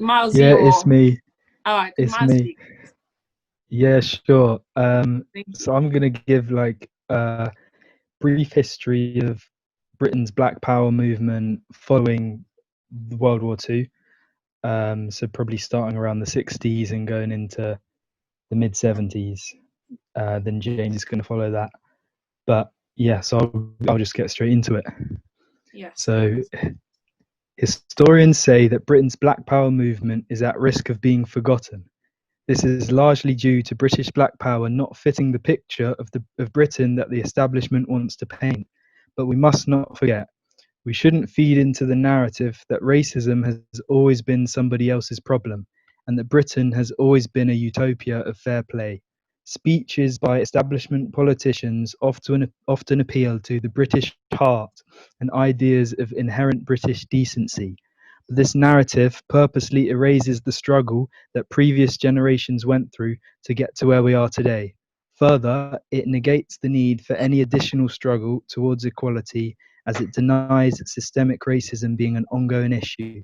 Miles, Yeah, it's your me. all right. Can It's Miles me. speak? Yeah, sure. Thank you. So I'm gonna give like a brief history of Britain's Black Power movement following the World War Two. So probably starting around the 60s and going into the mid 70s. Then James is gonna follow that. But yeah, so I'll just get straight into it. Yes, So please. historians say that Britain's Black Power movement is at risk of being forgotten. This is largely due to British black power not fitting the picture of Britain that the establishment wants to paint. But we must not forget, we shouldn't feed into the narrative that racism has always been somebody else's problem, and that Britain has always been a utopia of fair play. Speeches by establishment politicians often appeal to the British heart and ideas of inherent British decency. This narrative purposely erases the struggle that previous generations went through to get to where we are today. Further, it negates the need for any additional struggle towards equality as it denies systemic racism being an ongoing issue.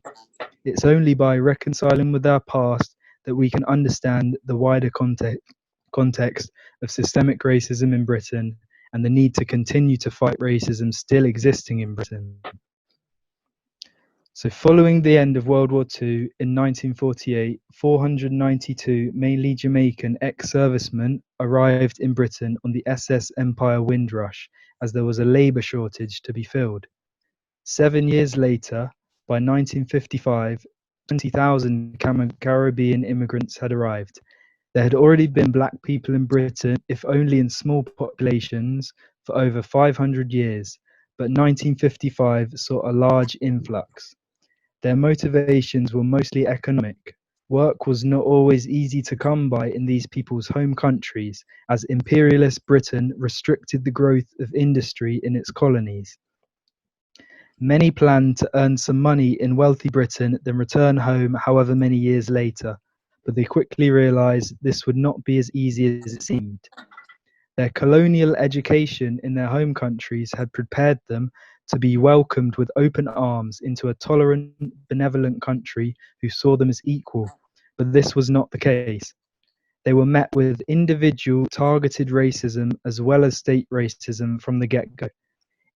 It's only by reconciling with our past that we can understand the wider context of systemic racism in Britain and the need to continue to fight racism still existing in Britain. So, following the end of World War II in 1948, 492 mainly Jamaican ex-servicemen arrived in Britain on the SS Empire Windrush as there was a labour shortage to be filled. 7 years later, by 1955, 20,000 Caribbean immigrants had arrived. There had already been black people in Britain, if only in small populations, for over 500 years, but 1955 saw a large influx. Their motivations were mostly economic. Work was not always easy to come by in these people's home countries, as imperialist Britain restricted the growth of industry in its colonies. Many planned to earn some money in wealthy Britain, then return home however many years later, but they quickly realized this would not be as easy as it seemed. Their colonial education in their home countries had prepared them to be welcomed with open arms into a tolerant, benevolent country who saw them as equal, but this was not the case. They were met with individual targeted racism as well as state racism from the get-go.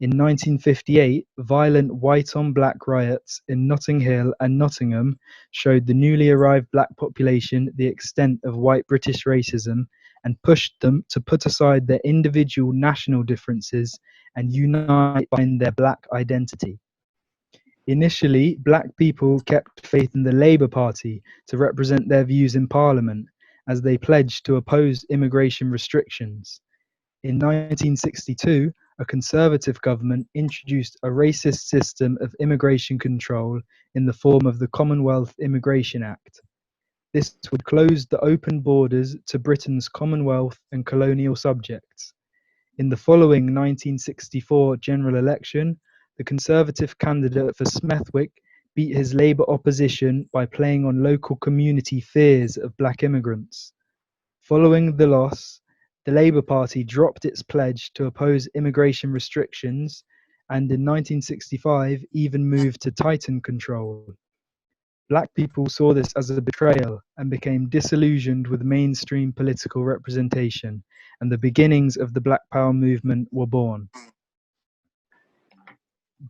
In 1958, violent white-on-black riots in Notting Hill and Nottingham showed the newly arrived black population the extent of white British racism and pushed them to put aside their individual national differences and unite behind their black identity. Initially, black people kept faith in the Labour Party to represent their views in Parliament, as they pledged to oppose immigration restrictions. In 1962, a Conservative government introduced a racist system of immigration control in the form of the Commonwealth Immigration Act. This would close the open borders to Britain's Commonwealth and colonial subjects. In the following 1964 general election, the Conservative candidate for Smethwick beat his Labour opposition by playing on local community fears of black immigrants. Following the loss, the Labour Party dropped its pledge to oppose immigration restrictions and in 1965 even moved to tighten control. Black people saw this as a betrayal and became disillusioned with mainstream political representation, and the beginnings of the Black Power movement were born.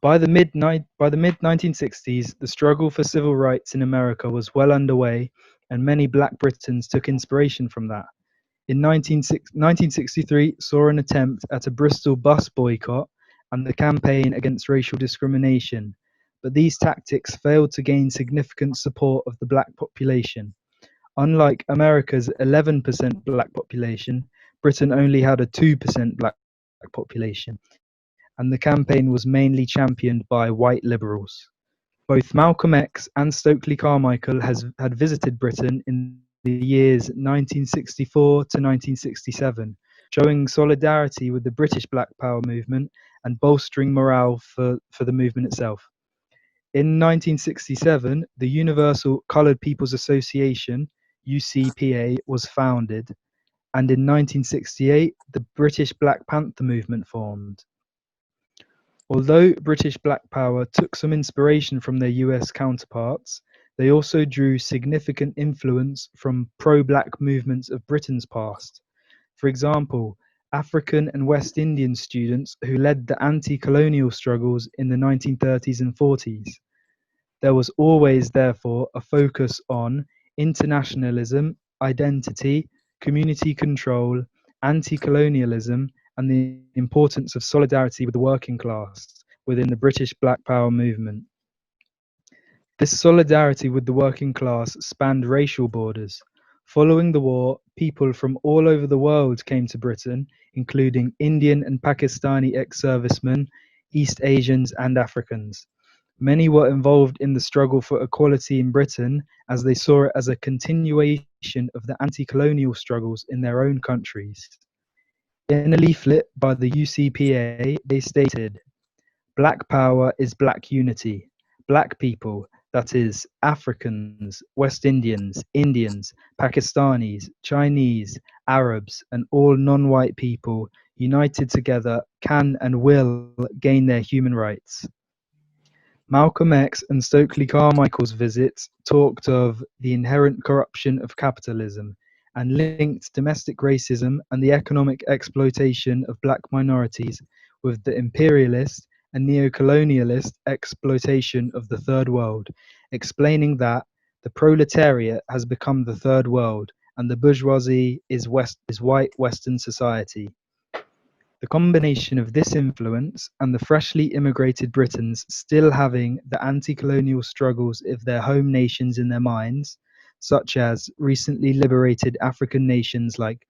By the mid 1960s, the struggle for civil rights in America was well underway, and many Black Britons took inspiration from that. In 1963 saw an attempt at a Bristol bus boycott and the campaign against racial discrimination, but these tactics failed to gain significant support of the black population. Unlike America's 11% black population, Britain only had a 2% black population, and the campaign was mainly championed by white liberals. Both Malcolm X and Stokely Carmichael had visited Britain in the years 1964 to 1967, showing solidarity with the British Black Power movement and bolstering morale for the movement itself. In 1967, the Universal Colored People's Association, UCPA, was founded, and in 1968, the British Black Panther movement formed. Although British Black Power took some inspiration from their US counterparts, They also drew significant influence from pro-black movements of Britain's past. For example, African and West Indian students who led the anti-colonial struggles in the 1930s and 40s. There was always, therefore, a focus on internationalism, identity, community control, anti-colonialism, and the importance of solidarity with the working class within the British Black Power movement. This solidarity with the working class spanned racial borders. Following the war, people from all over the world came to Britain, including Indian and Pakistani ex-servicemen, East Asians, and Africans. Many were involved in the struggle for equality in Britain as they saw it as a continuation of the anti-colonial struggles in their own countries. In a leaflet by the UCPA, they stated, "Black power is black unity. Black people, that is, Africans, West Indians, Indians, Pakistanis, Chinese, Arabs, and all non-white people, united together, can and will gain their human rights." Malcolm X and Stokely Carmichael's visits talked of the inherent corruption of capitalism and linked domestic racism and the economic exploitation of black minorities with the imperialist and neo-colonialist exploitation of the Third World, explaining that the proletariat has become the Third World and the bourgeoisie is white Western society. The combination of this influence and the freshly immigrated Britons still having the anti-colonial struggles of their home nations in their minds, such as recently liberated African nations like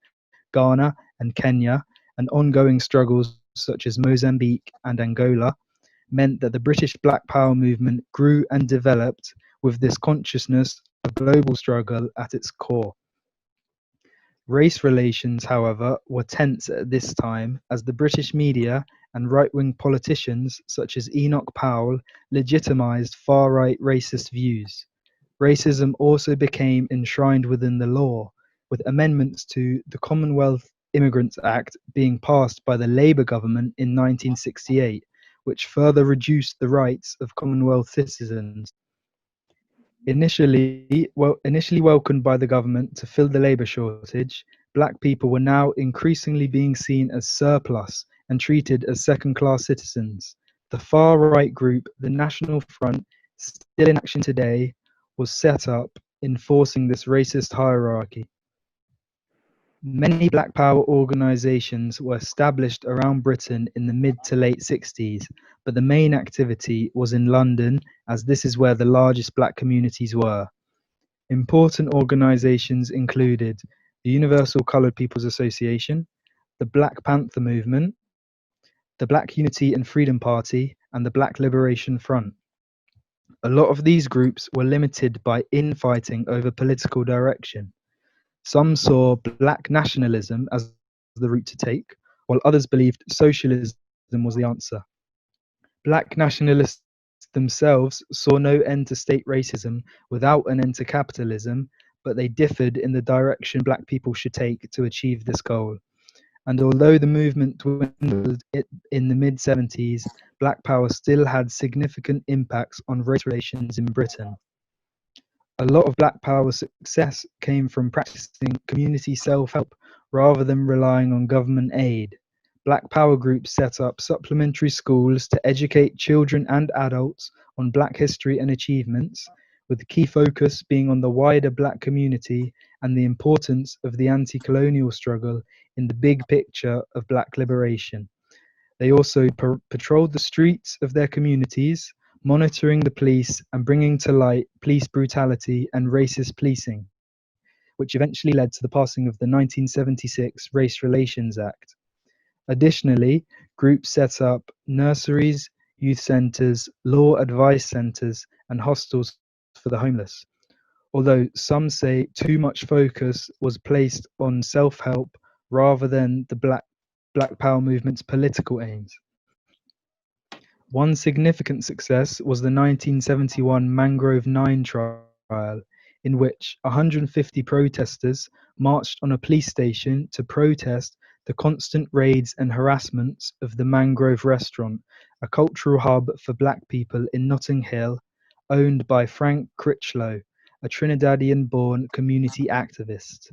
Ghana and Kenya, and ongoing struggles such as Mozambique and Angola, meant that the British Black Power movement grew and developed with this consciousness of global struggle at its core. Race relations, however, were tense at this time as the British media and right-wing politicians such as Enoch Powell legitimised far-right racist views. Racism also became enshrined within the law, with amendments to the Commonwealth Immigrants Act being passed by the Labour government in 1968, which further reduced the rights of Commonwealth citizens. Initially welcomed by the government to fill the labour shortage, black people were now increasingly being seen as surplus and treated as second-class citizens. The far-right group, the National Front, still in action today, was set up enforcing this racist hierarchy. Many Black Power organisations were established around Britain in the mid to late 60s, but the main activity was in London, as this is where the largest black communities were. Important organisations included the Universal Coloured People's Association, the Black Panther Movement, the Black Unity and Freedom Party, and the Black Liberation Front. A lot of these groups were limited by infighting over political direction. Some saw black nationalism as the route to take, while others believed socialism was the answer. Black nationalists themselves saw no end to state racism without an end to capitalism, but they differed in the direction black people should take to achieve this goal. And although the movement dwindled in the mid-70s, Black Power still had significant impacts on race relations in Britain. A lot of Black Power success came from practicing community self-help rather than relying on government aid. Black Power groups set up supplementary schools to educate children and adults on Black history and achievements, with the key focus being on the wider Black community and the importance of the anti-colonial struggle in the big picture of Black liberation. They also patrolled the streets of their communities, monitoring the police and bringing to light police brutality and racist policing, which eventually led to the passing of the 1976 Race Relations Act. Additionally, groups set up nurseries, youth centres, law advice centres, and hostels for the homeless. Although some say too much focus was placed on self-help rather than the Black Power movement's political aims. One significant success was the 1971 Mangrove 9 trial, in which 150 protesters marched on a police station to protest the constant raids and harassments of the Mangrove Restaurant, a cultural hub for black people in Notting Hill, owned by Frank Critchlow, a Trinidadian-born community activist.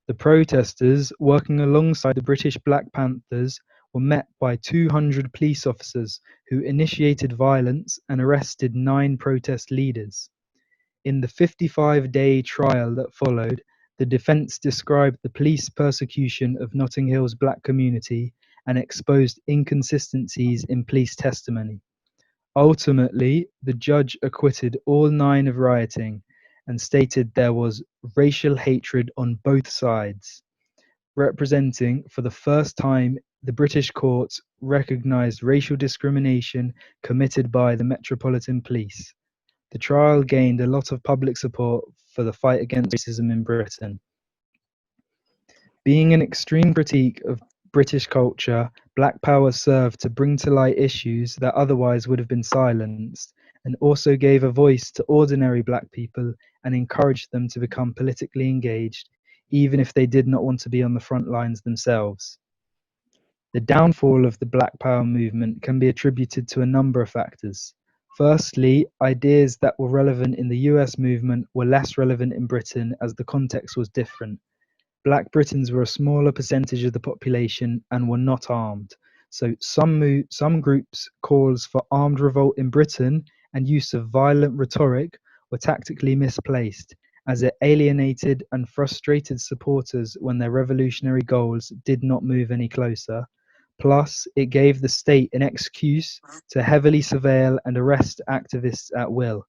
The protesters, working alongside the British Black Panthers, were met by 200 police officers who initiated violence and arrested 9 protest leaders. In the 55-day trial that followed, the defence described the police persecution of Notting Hill's black community and exposed inconsistencies in police testimony. Ultimately, the judge acquitted all 9 of rioting and stated there was racial hatred on both sides, representing for the first time the British courts recognised racial discrimination committed by the Metropolitan Police. The trial gained a lot of public support for the fight against racism in Britain. Being an extreme critique of British culture, Black Power served to bring to light issues that otherwise would have been silenced, and also gave a voice to ordinary black people and encouraged them to become politically engaged, even if they did not want to be on the front lines themselves. The downfall of the Black Power movement can be attributed to a number of factors. Firstly, ideas that were relevant in the US movement were less relevant in Britain as the context was different. Black Britons were a smaller percentage of the population and were not armed. So some groups' calls for armed revolt in Britain and use of violent rhetoric were tactically misplaced, as it alienated and frustrated supporters when their revolutionary goals did not move any closer. Plus, it gave the state an excuse to heavily surveil and arrest activists at will.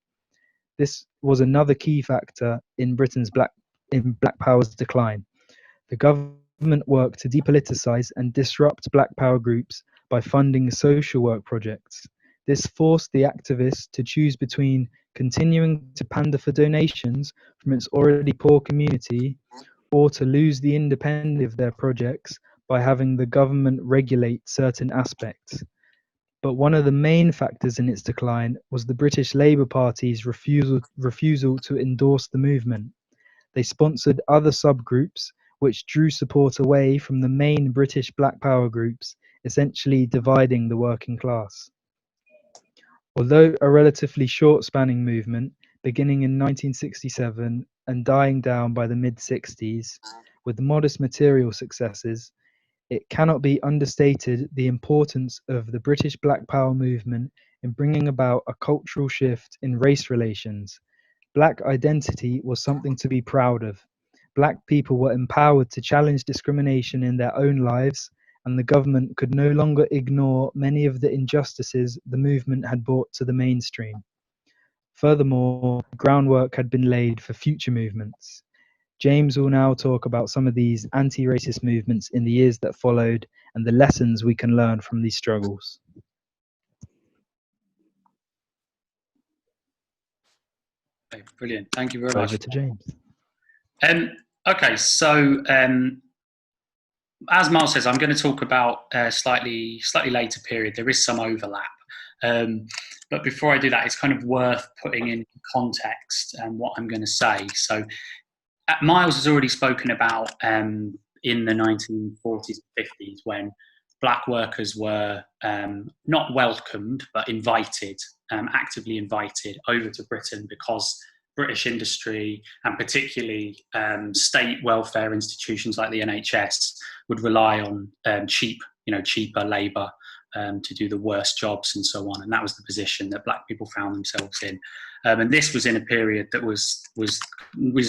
This was another key factor in Britain's Black Power's decline. The government worked to depoliticize and disrupt Black Power groups by funding social work projects. This forced the activists to choose between continuing to pander for donations from its already poor community or to lose the independence of their projects by having the government regulate certain aspects. But one of the main factors in its decline was the British Labour Party's refusal to endorse the movement. They sponsored other subgroups which drew support away from the main British Black Power groups, essentially dividing the working class. Although a relatively short-spanning movement, beginning in 1967 and dying down by the mid-60s, with modest material successes, it cannot be understated the importance of the British Black Power movement in bringing about a cultural shift in race relations. Black identity was something to be proud of. Black people were empowered to challenge discrimination in their own lives, and the government could no longer ignore many of the injustices the movement had brought to the mainstream. Furthermore, groundwork had been laid for future movements. James will now talk about some of these anti-racist movements in the years that followed and the lessons we can learn from these struggles. Okay, brilliant. Thank you very much. Over to James. Okay, so as Miles says, I'm going to talk about a slightly later period. There is some overlap. But before I do that, it's kind of worth putting in context what I'm going to say. So Miles has already spoken about in the 1940s and 50s when black workers were not welcomed, but invited, actively invited over to Britain because British industry and particularly state welfare institutions like the NHS would rely on cheaper labour to do the worst jobs and so on. And that was the position that black people found themselves in. And this was in a period that was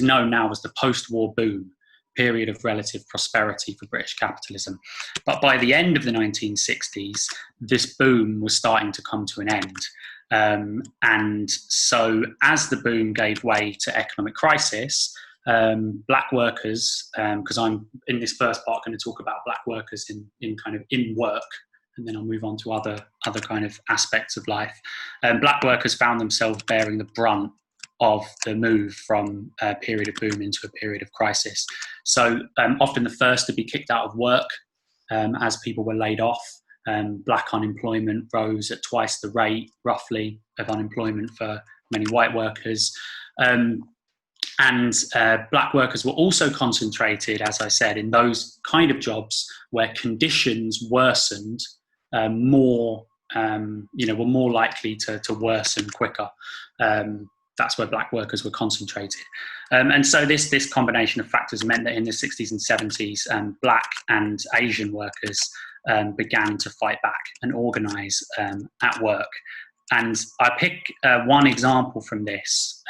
known now as the post-war boom, period of relative prosperity for British capitalism. But by the end of the 1960s, this boom was starting to come to an end. And so as the boom gave way to economic crisis, black workers, because I'm in this first part going to talk about black workers in work, and then I'll move on to other kind of aspects of life. Black workers found themselves bearing the brunt of the move from a period of boom into a period of crisis. So often the first to be kicked out of work as people were laid off. Black unemployment rose at twice the rate, roughly, of unemployment for many white workers. And black workers were also concentrated, as I said, in those kind of jobs where conditions worsened more were more likely to worsen quicker. That's where black workers were concentrated. And so this combination of factors meant that in the 60s and 70s, black and Asian workers began to fight back and organise at work. And I pick one example from this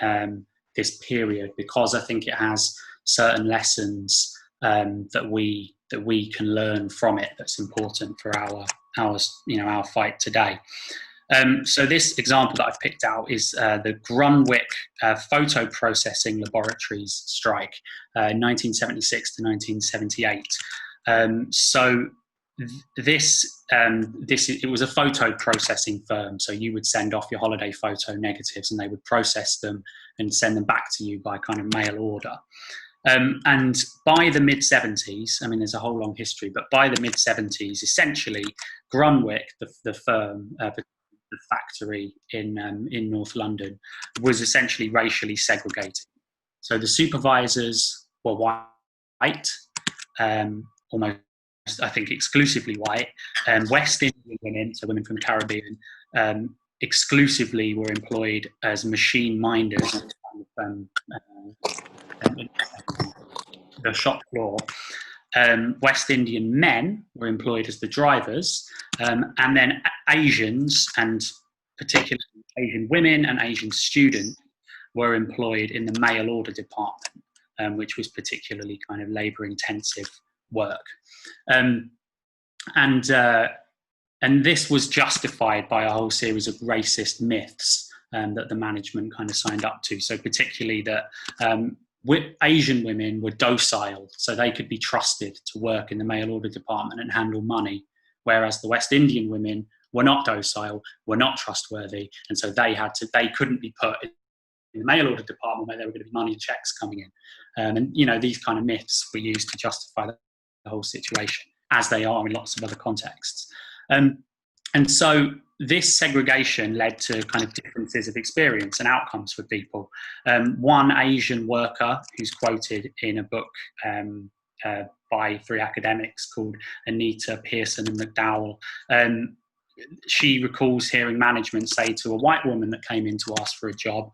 period because I think it has certain lessons that we can learn from it that's important for our fight today. So this example that I've picked out is the Grunwick Photo Processing Laboratories strike, 1976 to 1978. It was a photo processing firm. So you would send off your holiday photo negatives, and they would process them and send them back to you by kind of mail order. And by the mid-70s, I mean, there's a whole long history, but by the mid-70s, essentially, Grunwick, the firm, the factory in North London, was essentially racially segregated. So the supervisors were white, almost, I think, exclusively white, and West Indian women, so women from the Caribbean, exclusively were employed as machine minders on the shop floor. West Indian men were employed as the drivers, and then Asians, and particularly Asian women and Asian students, were employed in the mail order department, which was particularly kind of labour-intensive work. And this was justified by a whole series of racist myths that the management kind of signed up to. So particularly that Asian women were docile, so they could be trusted to work in the mail order department and handle money, whereas the West Indian women were not docile, were not trustworthy, and so they couldn't be put in the mail order department where there were going to be money and checks coming in. And these kind of myths were used to justify the whole situation, as they are in lots of other contexts. And so this segregation led to kind of differences of experience and outcomes for people. One Asian worker who's quoted in a book by three academics called Anita Pearson and McDowell, she recalls hearing management say to a white woman that came in to ask for a job,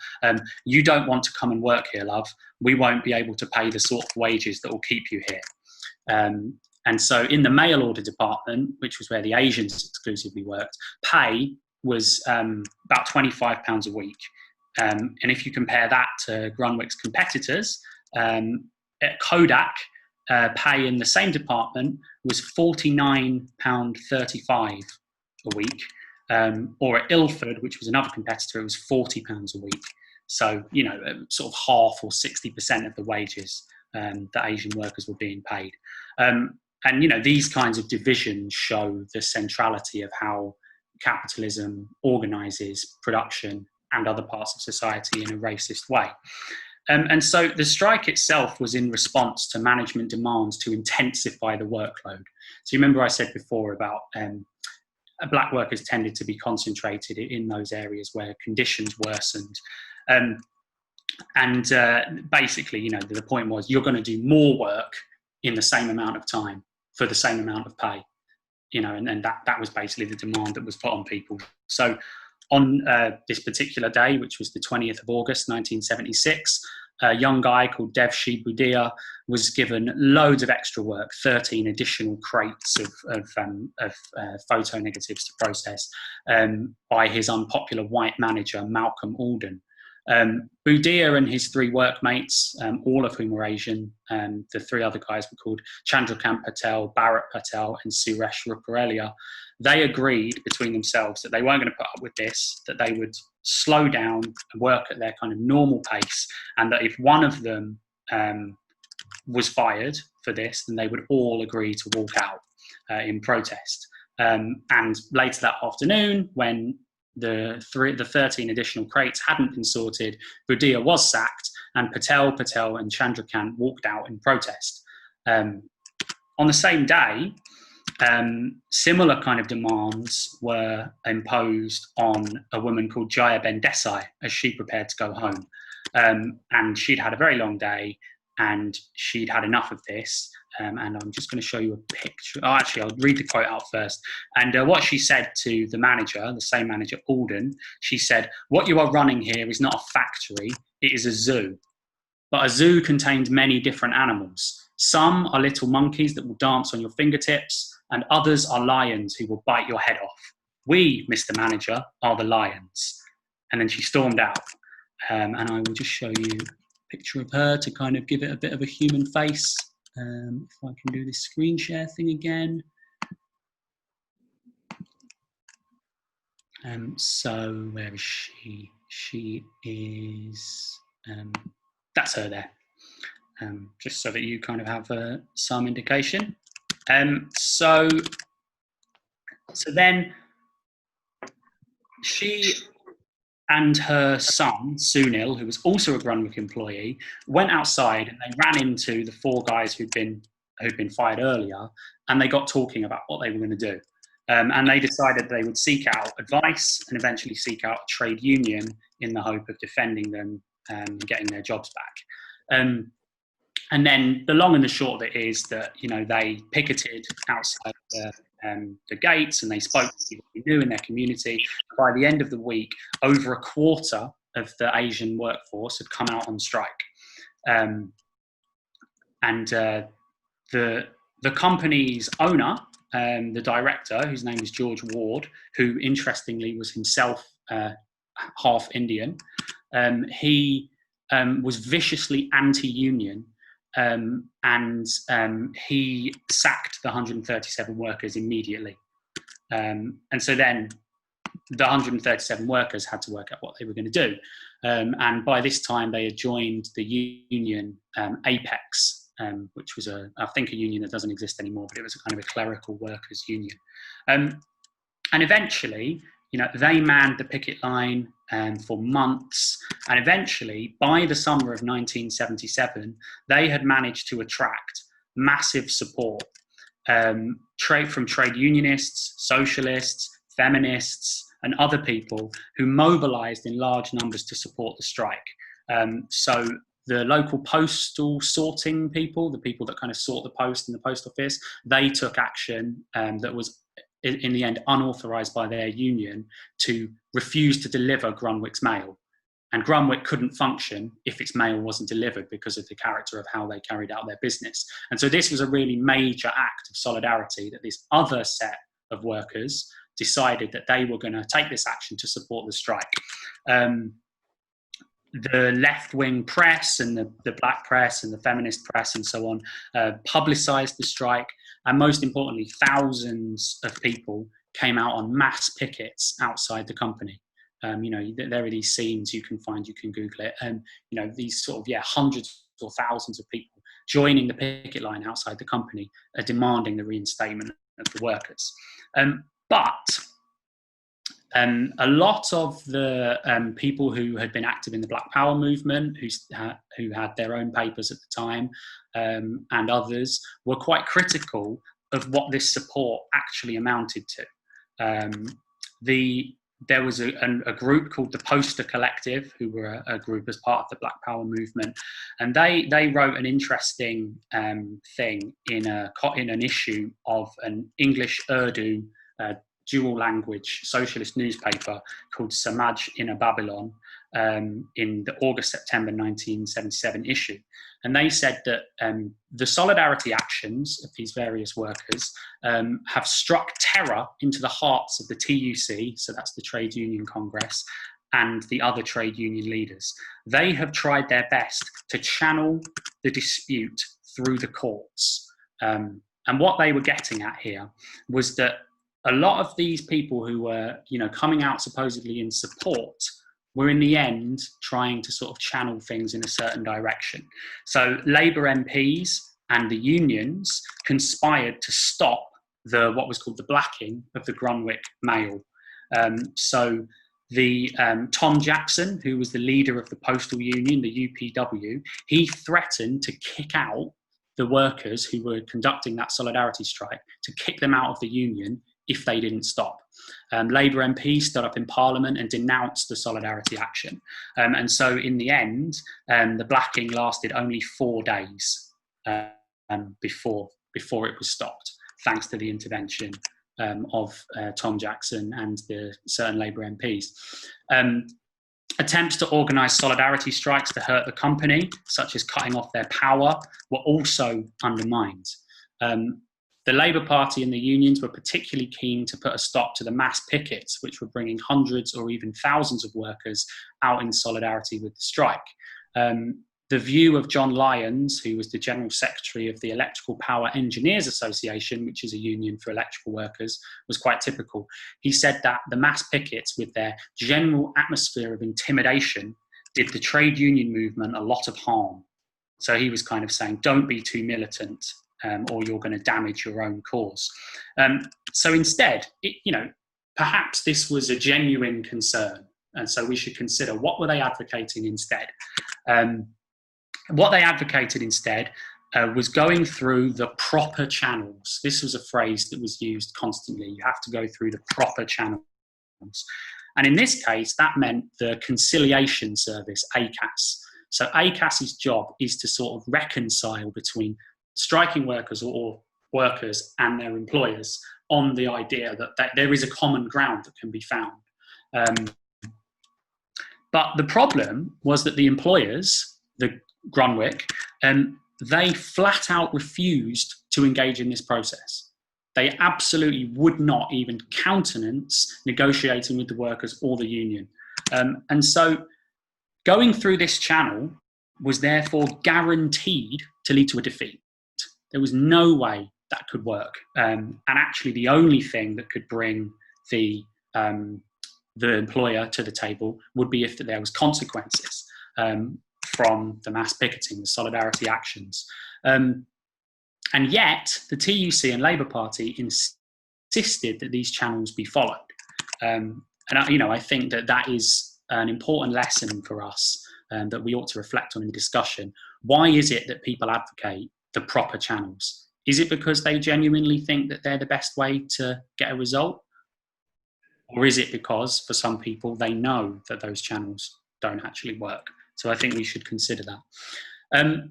"You don't want to come and work here, love. We won't be able to pay the sort of wages that will keep you here." And so in the mail order department, which was where the Asians exclusively worked, pay was about £25 a week. And if you compare that to Grunwick's competitors, at Kodak, pay in the same department was £49.35 a week. Or at Ilford, which was another competitor, it was £40 a week. So, sort of half or 60% of the wages that Asian workers were being paid. And these kinds of divisions show the centrality of how capitalism organises production and other parts of society in a racist way. And so the strike itself was in response to management demands to intensify the workload. So you remember I said before about black workers tended to be concentrated in those areas where conditions worsened. Basically, the point was you're going to do more work in the same amount of time for the same amount of pay, and that was basically the demand that was put on people. So on this particular day, which was the 20th of August, 1976, a young guy called Devshi Budia was given loads of extra work, 13 additional crates of photo negatives to process by his unpopular white manager, Malcolm Alden. Budia and his three workmates, all of whom were Asian, the three other guys were called Chandrakant Patel, Bharat Patel, and Suresh Ruparelia. They agreed between themselves that they weren't going to put up with this, that they would slow down and work at their kind of normal pace, and that if one of them was fired for this, then they would all agree to walk out in protest. And later that afternoon, when the 13 additional crates hadn't been sorted, Budia was sacked, and Patel, and Chandrakant walked out in protest. On the same day, similar kind of demands were imposed on a woman called Jaya-Ben Desai as she prepared to go home. And she'd had a very long day, and she'd had enough of this, and I'm just going to show you a picture. Oh, actually, I'll read the quote out first. And what she said to the manager, the same manager, Alden, she said, "What you are running here is not a factory, it is a zoo. But a zoo contains many different animals. Some are little monkeys that will dance on your fingertips, and others are lions who will bite your head off. We, Mr. Manager, are the lions." And then she stormed out. And I will just show you a picture of her to kind of give it a bit of a human face. If I can do this screen share thing again. So where is she? She is, that's her there. Just so that you kind of have some indication. So then she and her son, Sunil, who was also a Grunwick employee, went outside and they ran into the 4 guys who'd been fired earlier, and they got talking about what they were going to do. And they decided they would seek out advice and eventually seek out a trade union in the hope of defending them and getting their jobs back. And then the long and the short of it is that, you know, they picketed outside the gates, and they spoke to people who knew in their community. By the end of the week, over a quarter of the Asian workforce had come out on strike. The company's owner, the director, whose name is George Ward, who interestingly was himself half Indian, he was viciously anti-union. And he sacked the 137 workers immediately. And so then the 137 workers had to work out what they were going to do. And by this time, they had joined the union Apex, which was, I think, a union that doesn't exist anymore, but it was a kind of a clerical workers' union. And eventually, you know, they manned the picket line for months, and eventually, by the summer of 1977, they had managed to attract massive support from trade unionists, socialists, feminists, and other people who mobilized in large numbers to support the strike. So the local postal sorting people, the people that kind of sort the post in the post office, they took action that was in the end unauthorised by their union to refuse to deliver Grunwick's mail. And Grunwick couldn't function if its mail wasn't delivered because of the character of how they carried out their business. And so this was a really major act of solidarity that this other set of workers decided that they were going to take this action to support the strike. The left-wing press and the black press and the feminist press and so on publicised the strike. And most importantly, thousands of people came out on mass pickets outside the company. You know, there are these scenes you can find, you can Google it, and you know, these sort of hundreds or thousands of people joining the picket line outside the company, demanding the reinstatement of the workers. But a lot of the people who had been active in the Black Power movement, who had their own papers at the time, and others, were quite critical of what this support actually amounted to. There was a group called the Poster Collective, who were a group as part of the Black Power movement, and they wrote an interesting thing in an issue of an English Urdu dual language socialist newspaper called Samaj in a Babylon in the August-September 1977 issue. And they said that the solidarity actions of these various workers have struck terror into the hearts of the TUC, so that's the Trade Union Congress, and the other trade union leaders. They have tried their best to channel the dispute through the courts. And what they were getting at here was that a lot of these people who were, you know, coming out supposedly in support were in the end trying to sort of channel things in a certain direction. So Labour MPs and the unions conspired to stop what was called the blacking of the Grunwick mail. So Tom Jackson, who was the leader of the postal union, the UPW, he threatened to kick out the workers who were conducting that solidarity strike, to kick them out of the union if they didn't stop. Labour MPs stood up in Parliament and denounced the solidarity action. And so in the end, the blacking lasted only 4 days. before it was stopped, thanks to the intervention of Tom Jackson and the certain Labour MPs. Attempts to organise solidarity strikes to hurt the company, such as cutting off their power, were also undermined. The Labour Party and the unions were particularly keen to put a stop to the mass pickets, which were bringing hundreds or even thousands of workers out in solidarity with the strike. The view of John Lyons, who was the General Secretary of the Electrical Power Engineers Association, which is a union for electrical workers, was quite typical. He said that the mass pickets, with their general atmosphere of intimidation, did the trade union movement a lot of harm. So he was kind of saying, don't be too militant, or you're going to damage your own cause. So instead, perhaps this was a genuine concern. And so we should consider, what were they advocating instead? What they advocated instead was going through the proper channels. This was a phrase that was used constantly. You have to go through the proper channels. And in this case, that meant the conciliation service, ACAS. So ACAS's job is to sort of reconcile between striking workers or workers and their employers on the idea that there is a common ground that can be found. But the problem was that the employers, the Grunwick, they flat out refused to engage in this process. They absolutely would not even countenance negotiating with the workers or the union. And so going through this channel was therefore guaranteed to lead to a defeat. There was no way that could work. And actually the only thing that could bring the employer to the table would be if there was consequences from the mass picketing, the solidarity actions. And yet the TUC and Labour Party insisted that these channels be followed. And I think that is an important lesson for us that we ought to reflect on in the discussion. Why is it that people advocate the proper channels? Is it because they genuinely think that they're the best way to get a result? Or is it because, for some people, they know that those channels don't actually work? So I think we should consider that.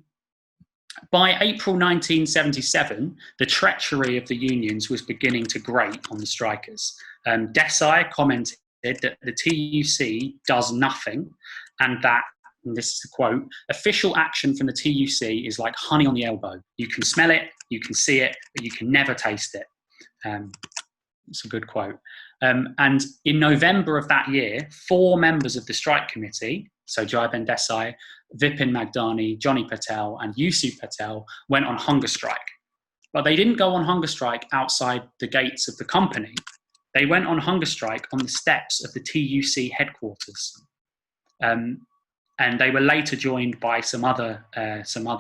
By April 1977, the treachery of the unions was beginning to grate on the strikers. Desai commented that the TUC does nothing, and that, and this is a quote, official action from the TUC is like honey on the elbow. You can smell it, you can see it, but you can never taste it. It's a good quote. And in November of that year, 4 members of the strike committee, so Jai Ben Desai, Vipin Magdani, Johnny Patel, and Yusuf Patel, went on hunger strike. But they didn't go on hunger strike outside the gates of the company. They went on hunger strike on the steps of the TUC headquarters. And they were later joined by some other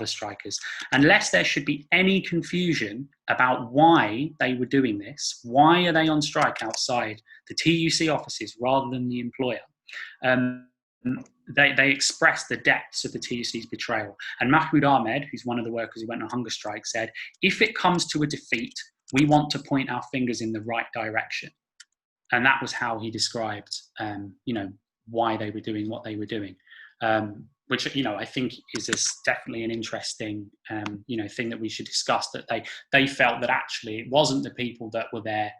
strikers. And lest there should be any confusion about why they were doing this, why are they on strike outside the TUC offices rather than the employer? They expressed the depths of the TUC's betrayal. And Mahmoud Ahmed, who's one of the workers who went on hunger strike, said, if it comes to a defeat, we want to point our fingers in the right direction. And that was how he described, why they were doing what they were doing. Which, I think is definitely an interesting, thing that we should discuss, that they felt that actually it wasn't the people that were their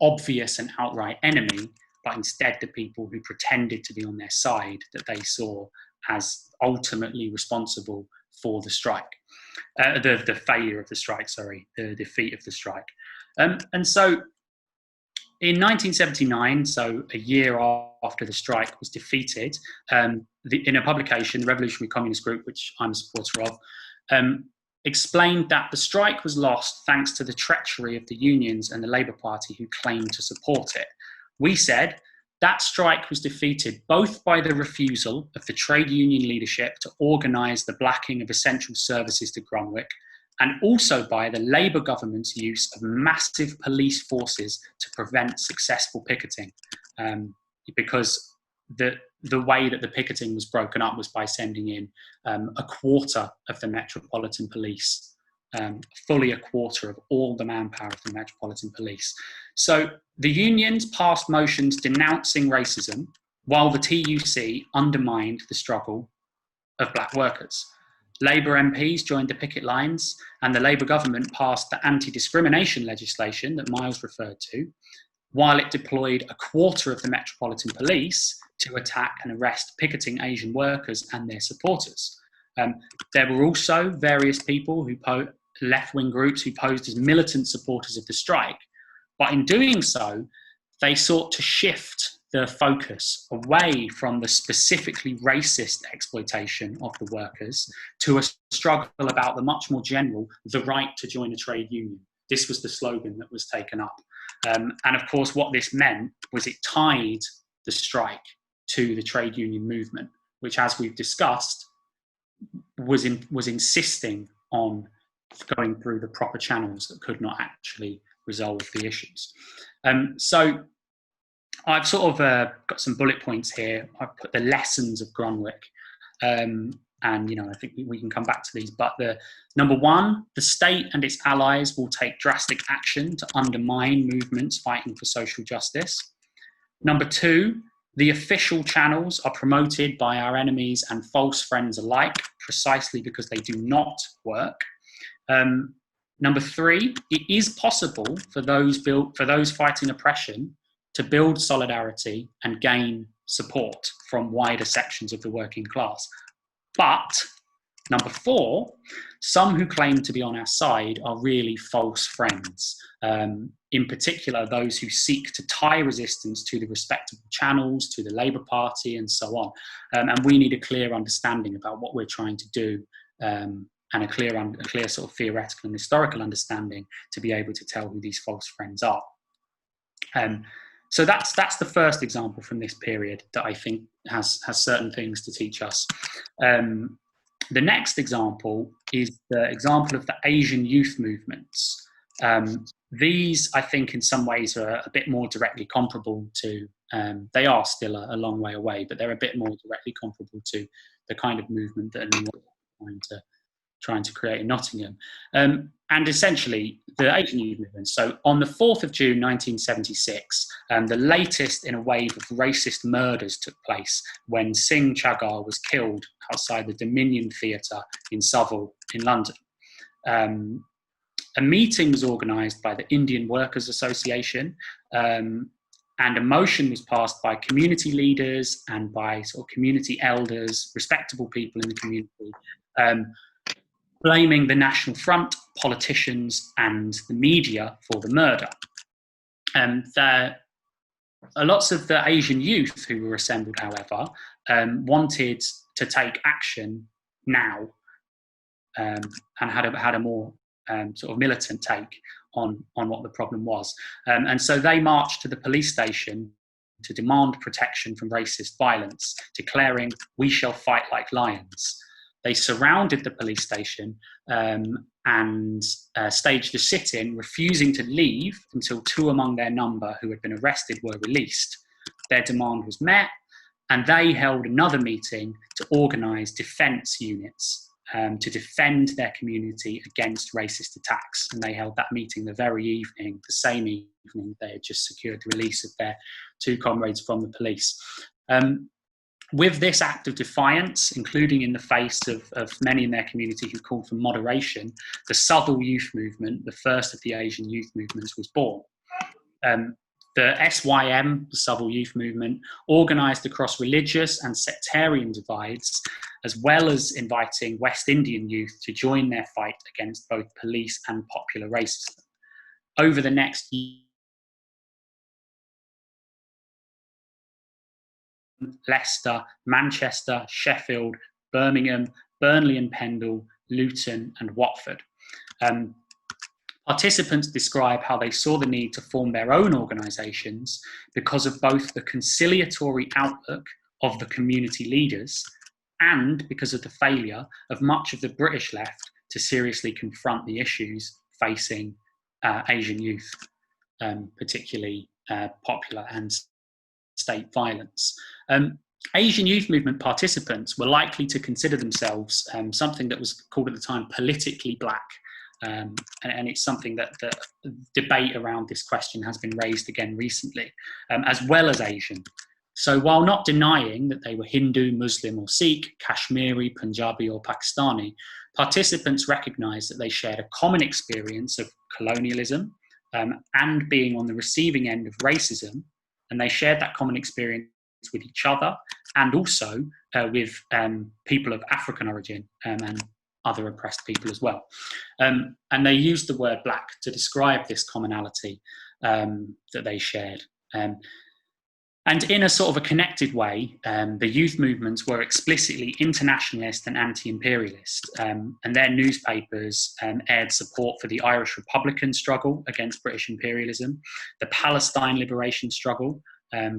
obvious and outright enemy, but instead the people who pretended to be on their side that they saw as ultimately responsible for the strike, the failure of the strike, the defeat of the strike. And so in 1979, so a year after the strike was defeated, in a publication, the Revolutionary Communist Group, which I'm a supporter of, explained that the strike was lost thanks to the treachery of the unions and the Labour Party who claimed to support it. We said that strike was defeated both by the refusal of the trade union leadership to organise the blacking of essential services to Grunwick, and also by the Labour government's use of massive police forces to prevent successful picketing. Because the way that the picketing was broken up was by sending in a quarter of the Metropolitan Police, fully a quarter of all the manpower of the Metropolitan Police. So the unions passed motions denouncing racism while the TUC undermined the struggle of black workers. Labour MPs joined the picket lines, and the Labour government passed the anti-discrimination legislation that Miles referred to, while it deployed a quarter of the Metropolitan Police to attack and arrest picketing Asian workers and their supporters. There were also various people left-wing groups who posed as militant supporters of the strike, but in doing so, they sought to shift the focus away from the specifically racist exploitation of the workers to a struggle about the much more general, the right to join a trade union. This was the slogan that was taken up. And of course, what this meant was it tied the strike to the trade union movement, which, as we've discussed, was insisting on going through the proper channels that could not actually resolve the issues. So I've sort of got some bullet points here. I've put the lessons of Grunwick. And, you know, I think we can come back to these. But number one, the state and its allies will take drastic action to undermine movements fighting for social justice. Number two, the official channels are promoted by our enemies and false friends alike, precisely because they do not work. Number three, it is possible for those fighting oppression to build solidarity and gain support from wider sections of the working class. But number four, some who claim to be on our side are really false friends. In particular, those who seek to tie resistance to the respectable channels, to the Labour Party, and so on. And we need a clear understanding about what we're trying to do, and a clear sort of theoretical and historical understanding to be able to tell who these false friends are. So that's the first example from this period that I think has certain things to teach us. The next example is the example of the Asian youth movements. These, I think, in some ways are a bit more directly comparable to, they are still a long way away, but they're a bit more directly comparable to the kind of movement that trying to create in Nottingham. And essentially, the Asian youth movement. So on the 4th of June 1976, the latest in a wave of racist murders took place when Singh Chagar was killed outside the Dominion Theatre in Southall in London. A meeting was organised by the Indian Workers Association, and a motion was passed by community leaders and by sort of community elders, respectable people in the community, blaming the National Front, politicians and the media for the murder. Lots of the Asian youth who were assembled, however, wanted to take action now, and had a more sort of militant take on what the problem was. And so they marched to the police station to demand protection from racist violence, declaring, "We shall fight like lions." They surrounded the police station and staged a sit-in, refusing to leave until two among their number who had been arrested were released. Their demand was met, and they held another meeting to organise defence units to defend their community against racist attacks. And they held that meeting the very evening, the same evening they had just secured the release of their two comrades from the police. With this act of defiance, including in the face of many in their community who called for moderation, the Southall Youth Movement, the first of the Asian youth movements, was born. The SYM, the Southall Youth Movement, organised across religious and sectarian divides, as well as inviting West Indian youth to join their fight against both police and popular racism. Over the next year, Leicester, Manchester, Sheffield, Birmingham, Burnley and Pendle, Luton and Watford. Participants describe how they saw the need to form their own organisations because of both the conciliatory outlook of the community leaders and because of the failure of much of the British left to seriously confront the issues facing Asian youth, particularly popular and state violence. Asian youth movement participants were likely to consider themselves something that was called at the time politically black. And it's something that the debate around this question has been raised again recently, as well as Asian. So while not denying that they were Hindu, Muslim or Sikh, Kashmiri, Punjabi or Pakistani, participants recognised that they shared a common experience of colonialism and being on the receiving end of racism, and they shared that common experience with each other and also with people of African origin and other oppressed people as well. And they used the word black to describe this commonality that they shared. And in a sort of a connected way, the youth movements were explicitly internationalist and anti-imperialist, and their newspapers aired support for the Irish Republican struggle against British imperialism, the Palestine liberation struggle,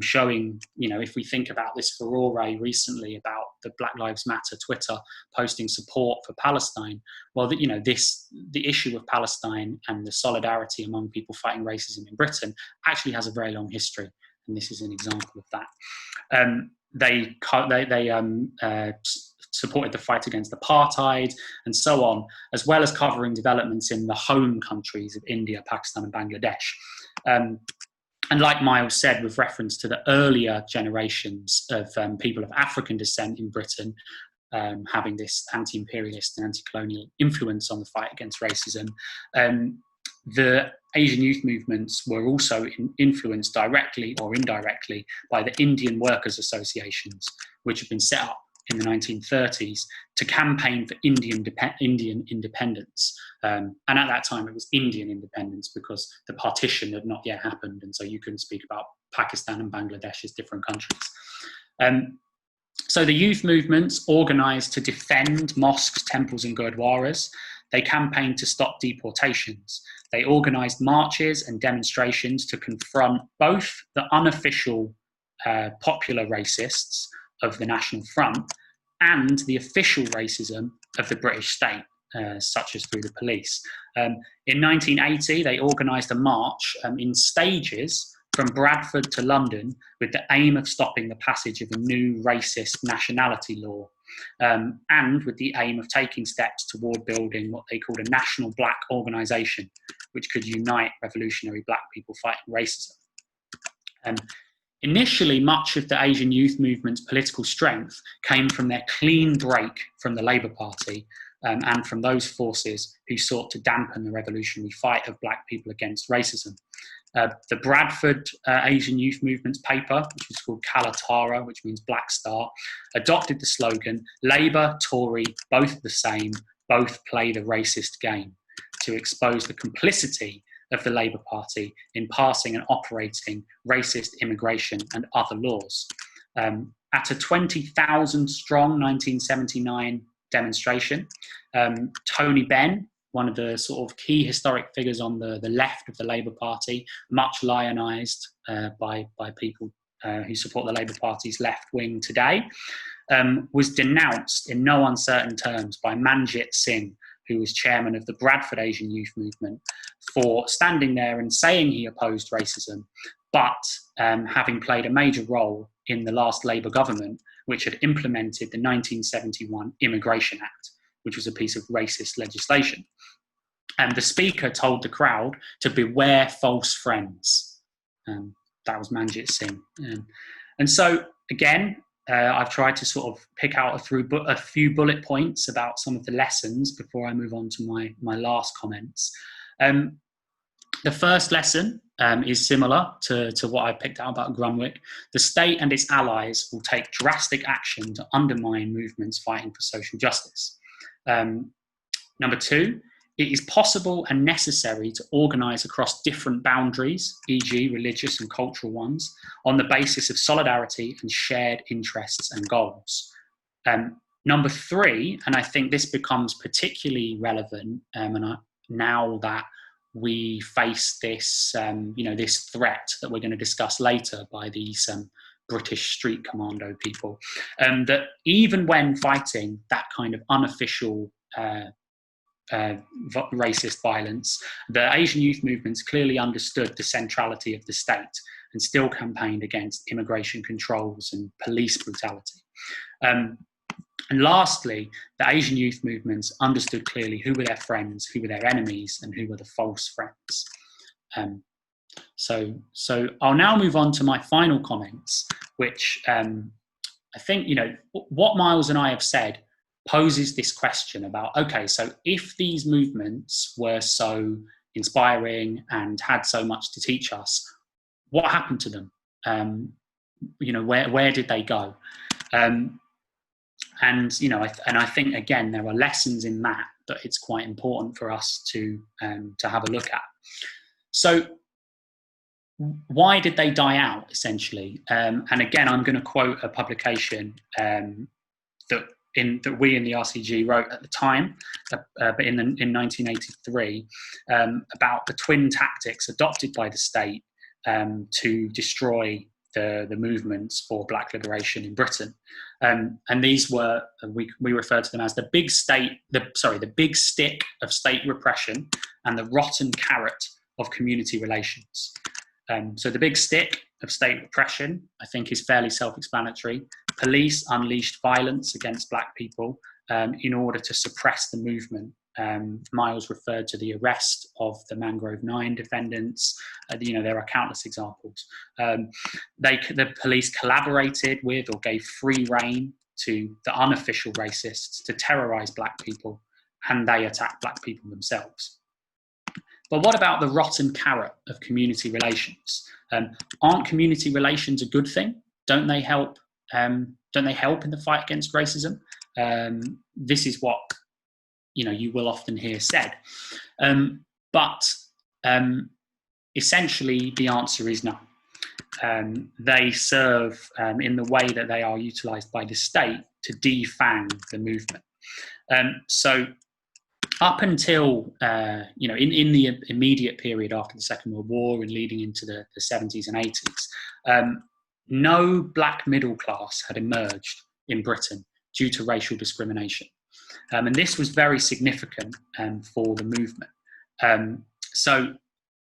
showing, if we think about this furore recently about the Black Lives Matter Twitter posting support for Palestine, well, the issue of Palestine and the solidarity among people fighting racism in Britain actually has a very long history. And this is an example of that. They supported the fight against apartheid and so on, as well as covering developments in the home countries of India, Pakistan and Bangladesh. And like Miles said, with reference to the earlier generations of people of African descent in Britain, having this anti-imperialist and anti-colonial influence on the fight against racism, the Asian youth movements were also influenced directly or indirectly by the Indian workers' associations, which had been set up in the 1930s to campaign for Indian independence. And at that time, it was Indian independence because the partition had not yet happened. And so you couldn't speak about Pakistan and Bangladesh as different countries. So the youth movements organised to defend mosques, temples and gurdwaras. They campaigned to stop deportations. They organised marches and demonstrations to confront both the unofficial popular racists of the National Front and the official racism of the British state, such as through the police. In 1980, they organised a march in stages from Bradford to London with the aim of stopping the passage of a new racist nationality law, and with the aim of taking steps toward building what they called a national black organisation, which could unite revolutionary black people fighting racism. Initially, much of the Asian youth movement's political strength came from their clean break from the Labour Party and from those forces who sought to dampen the revolutionary fight of black people against racism. The Bradford Asian Youth Movement's paper, which was called Kalatara, which means Black Star, adopted the slogan, Labour, Tory, both the same, both play the racist game, to expose the complicity of the Labour Party in passing and operating racist immigration and other laws. At a 20,000 strong 1979 demonstration, Tony Benn, one of the sort of key historic figures on the left of the Labour Party, much lionised by people who support the Labour Party's left wing today, was denounced in no uncertain terms by Manjit Singh, who was chairman of the Bradford Asian Youth Movement, for standing there and saying he opposed racism, but having played a major role in the last Labour government, which had implemented the 1971 Immigration Act, which was a piece of racist legislation. And the speaker told the crowd to beware false friends. That was Manjit Singh. And so, again, I've tried to sort of pick out a few bullet points about some of the lessons before I move on to my last comments. The first lesson is similar to what I picked out about Grunwick. The state and its allies will take drastic action to undermine movements fighting for social justice. Number two, it is possible and necessary to organise across different boundaries, e.g. religious and cultural ones, on the basis of solidarity and shared interests and goals. Number three, and I think this becomes particularly relevant now that we face this, this threat that we're going to discuss later by these British street commando people, that even when fighting that kind of unofficial racist violence, the Asian youth movements clearly understood the centrality of the state and still campaigned against immigration controls and police brutality. And lastly, the Asian youth movements understood clearly who were their friends, who were their enemies, and who were the false friends. So I'll now move on to my final comments, which I think, what Miles and I have said poses this question about, okay, so if these movements were so inspiring and had so much to teach us, what happened to them? Where did they go? And I think, again, there are lessons in that it's quite important for us to have a look at. So why did they die out, essentially? And again, I'm going to quote a publication that we in the RCG wrote at the time, but in 1983, about the twin tactics adopted by the state to destroy the movements for Black liberation in Britain. And these were, we refer to them as the big stick of state repression and the rotten carrot of community relations. So the big stick of state repression, I think, is fairly self-explanatory. Police unleashed violence against Black people in order to suppress the movement. Miles referred to the arrest of the Mangrove 9 defendants. There are countless examples. The police collaborated with or gave free rein to the unofficial racists to terrorize Black people, and they attacked Black people themselves. But what about the rotten carrot of community relations? Aren't community relations a good thing? Don't they help? Don't they help in the fight against racism? This is what you will often hear said. But essentially, the answer is no. They serve in the way that they are utilised by the state to defang the movement. So up until, in the immediate period after the Second World War and leading into the 70s and 80s, no Black middle class had emerged in Britain due to racial discrimination. And this was very significant for the movement. So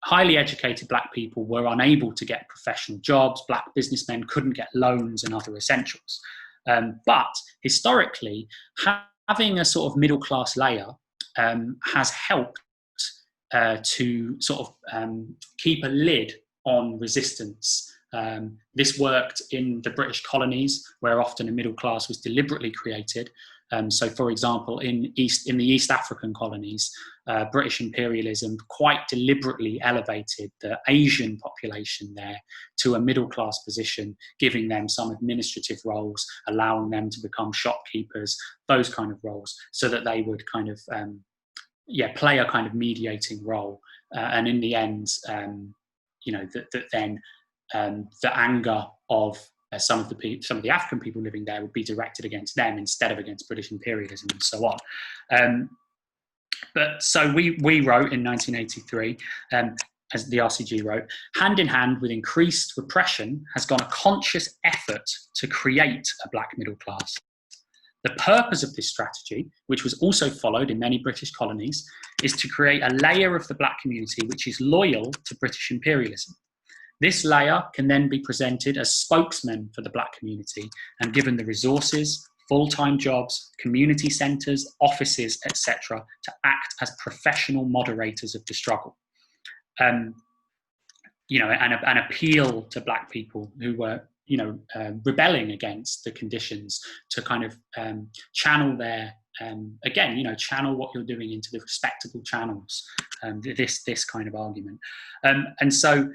highly educated Black people were unable to get professional jobs. Black businessmen couldn't get loans and other essentials. But historically, having a sort of middle class layer has helped to sort of keep a lid on resistance. This worked in the British colonies, where often a middle class was deliberately created. So, for example, in the East African colonies, British imperialism quite deliberately elevated the Asian population there to a middle-class position, giving them some administrative roles, allowing them to become shopkeepers, those kind of roles, so that they would kind of, play a kind of mediating role. And in the end, the anger of some of the African people living there would be directed against them instead of against British imperialism and so on. But so we wrote in 1983, as the RCG wrote, hand in hand with increased repression has gone a conscious effort to create a Black middle class. The purpose of this strategy, which was also followed in many British colonies, is to create a layer of the Black community which is loyal to British imperialism. This layer can then be presented as spokesmen for the Black community and given the resources, full-time jobs, community centres, offices, etc., to act as professional moderators of the struggle. An appeal to Black people who were, rebelling against the conditions to kind of channel their, channel what you're doing into the respectable channels, this kind of argument. And so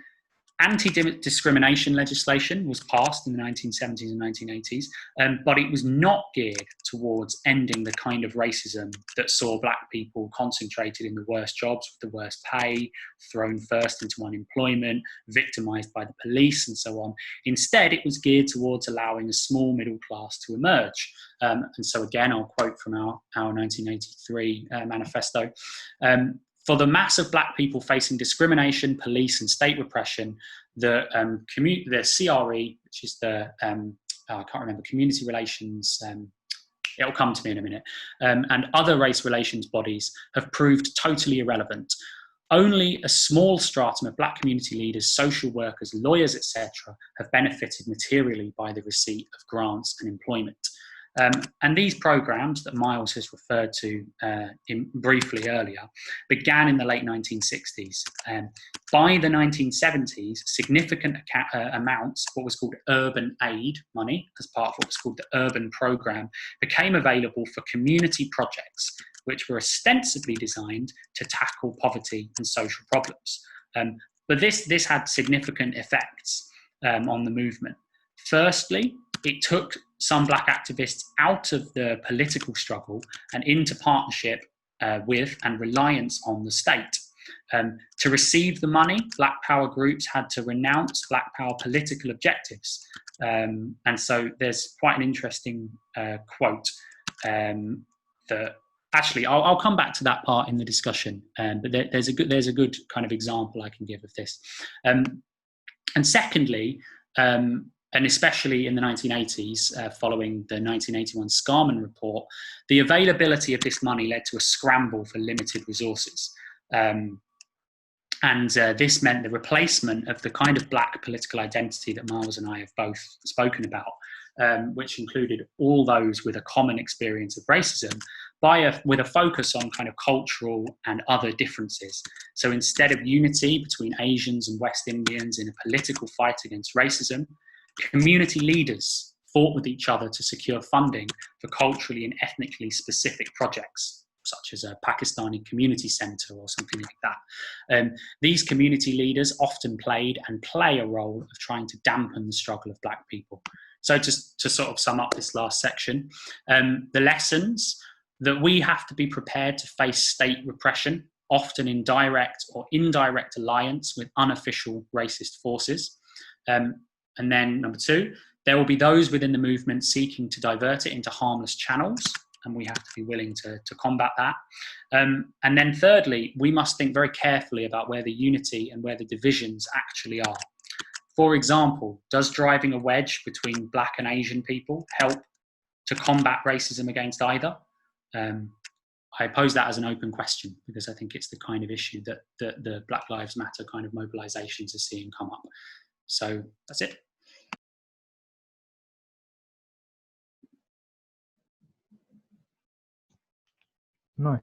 anti-discrimination legislation was passed in the 1970s and 1980s, but it was not geared towards ending the kind of racism that saw Black people concentrated in the worst jobs with the worst pay, thrown first into unemployment, victimised by the police and so on. Instead, it was geared towards allowing a small middle class to emerge. And so again, I'll quote from our 1983 manifesto. For the mass of Black people facing discrimination, police and state repression, the CRE, which is the, I can't remember, community relations, it'll come to me in a minute, and other race relations bodies have proved totally irrelevant. Only a small stratum of Black community leaders, social workers, lawyers, etc., have benefited materially by the receipt of grants and employment. And these programs that Miles has referred to briefly earlier began in the late 1960s. By the 1970s, significant amounts of what was called urban aid money, as part of what was called the urban program, became available for community projects, which were ostensibly designed to tackle poverty and social problems. But this had significant effects on the movement. Firstly, it took some black activists out of the political struggle and into partnership with and reliance on the state. To receive the money, Black Power groups had to renounce Black Power political objectives. And so there's quite an interesting quote that actually I'll come back to that part in the discussion, but there's a good kind of example I can give of this. And secondly, and especially in the 1980s, following the 1981 Scarman report, the availability of this money led to a scramble for limited resources. And this meant the replacement of the kind of black political identity that Miles and I have both spoken about, which included all those with a common experience of racism, with a focus on kind of cultural and other differences. So instead of unity between Asians and West Indians in a political fight against racism, community leaders fought with each other to secure funding for culturally and ethnically specific projects, such as a Pakistani community centre or something like that. These community leaders often played and play a role of trying to dampen the struggle of black people. So just to sort of sum up this last section, the lessons that we have to be prepared to face state repression, often in direct or indirect alliance with unofficial racist forces. And then number two, there will be those within the movement seeking to divert it into harmless channels, and we have to be willing to combat that. And then thirdly, we must think very carefully about where the unity and where the divisions actually are. For example, does driving a wedge between black and Asian people help to combat racism against either? I pose that as an open question because I think it's the kind of issue that the Black Lives Matter kind of mobilizations are seeing come up. So that's it. Nice.